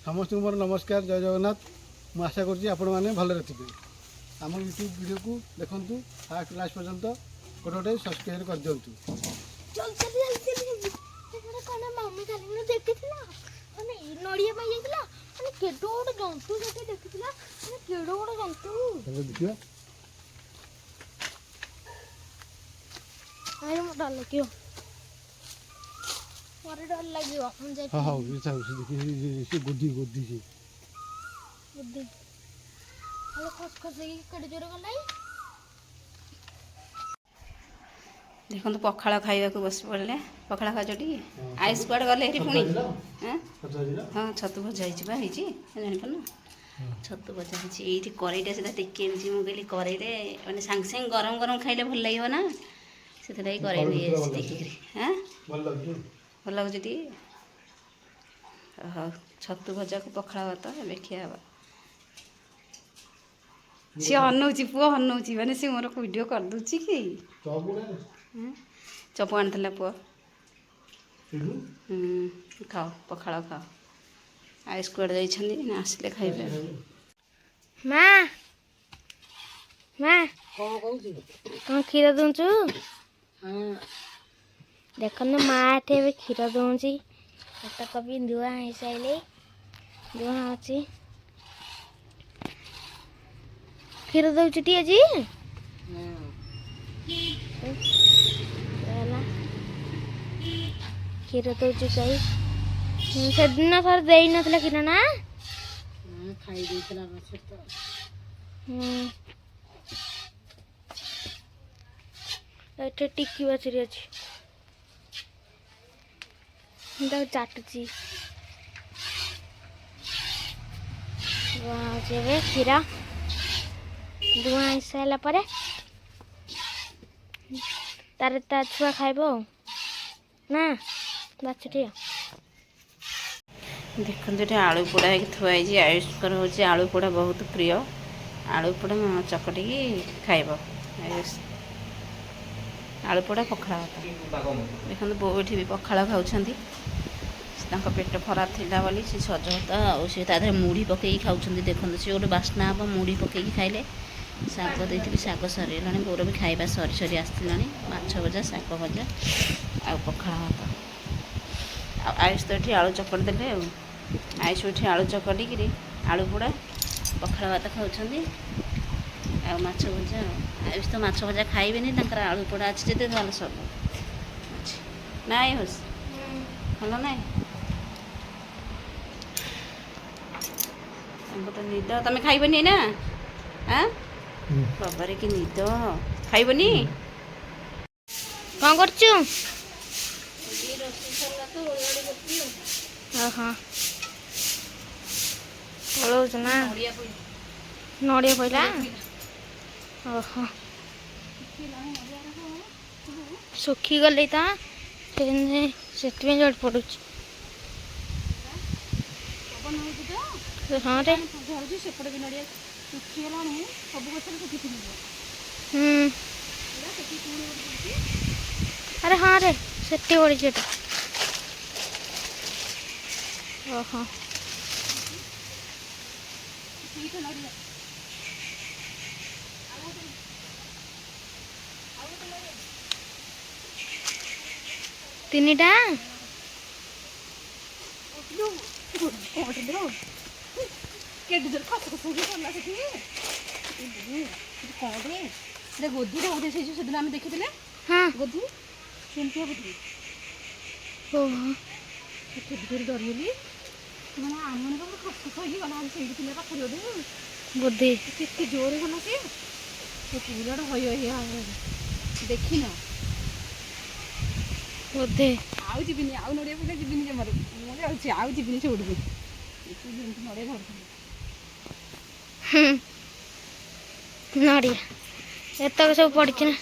समस्त मोर नमस्कार जय जगन्नाथ। मु आशा करुँच आपण मैंने भलरे थे। आम यूट्यूब वीडियो को देखु फास्ट लास्ट पर्यंत गोटे गोटे सब्सक्राइब कर दिंतु। डर लगे हाँ हाँ गुदी गुदी से देखो तो पखाड़ खाइबा को बस पड़े पखाड़ खाज टी आइस कुआड़े गले पुणी हाँ छतु भजा जानी पारना छतु भजा ये कड़ईटा सीधा टेके मुझे कहली कड़ई मैंने सांगे सांगे गरम गरम खाइले भल लगे ना से कड़ई देखिक हाँ भल लगुच टी हाँ छतु भजा को पखाड़ भात देखिए सी अनौची पुआ अनौची मैंने सी मोर वीडियो कर दूची कि चपू आनी पुआ खाओ पखाड़ खाओ आइस कुआड़े जाइछन्ती आसिले खाइबे माँ माँ कौन क्षीर दूचु देख न माँ एठे क्षीर दूची तक भी धुआ हो सारे धुआ अच्छी क्षीर दौचुटी आज क्षीर दौचु कई से दिन थर दे नथिला क्षीर ना खाई देइतला एठे टिक्की बाछुरी अच्छी चाटुची क्षीर धुआ हो सारा पर तार ता छुआ खाइब ना बाछुटी देखते ये आलू पोड़ा थुआई आयुष्कर हूँ आलू पोड़ा बहुत प्रिय आलू पोड़ा चकटी खाइब आलू पोड़ा पखाड़ भात देखते बो ये भी पखाड़ खाऊँ पेट खराब थिला बोली से सज भात आधे मुढ़ी पकई खाऊँ देखते सी गोटे बास्ना हम मुढ़ी पकई खाइले शाग देती शाग सरीगला बोर भी खाइबा सरी सरी आसला माछ भजा शाग भजा आ पखाड़ भात आयुष तो ये आलू चकटी देले आयुष ये आलू चकटिक आलू पोड़ा पखाड़ भात खाऊँ माछ भजा आयुष तो माछ भजा खाइबे आलू पोड़ा अच्छे जिते भल सब अच्छे ना आयुष भल ना तो निद तुम खाइबनी ना हाँ बाबारे कि निद खाइबनी कौन करचु हाँ पलौच ना नड़िया पड़ा ओहो सुखी गले तो से जड़ पड़ू हाँ रे अरे हाँ रे से पड़ी ओहो तीन टा गोदी से दिन आम देखी हाँ गोदी सेमती बोधी डरगली मैंने आम खस गला से पाखे बुद्धि के जोर गला सी पूरा हई देखी न बुद्धि आउ जीवन आउ नड़िया पड़े जीवन जमार मुझे आउ जीवन से उड़बी नड़िया धर नड़िया एतक सब पड़ी ना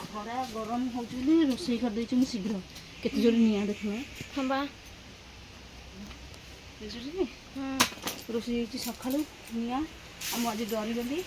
खरा गरम हो रोषे करदे शीघ्र केते जोर निया देख हाँ बा रोषे सका निया आज डरगली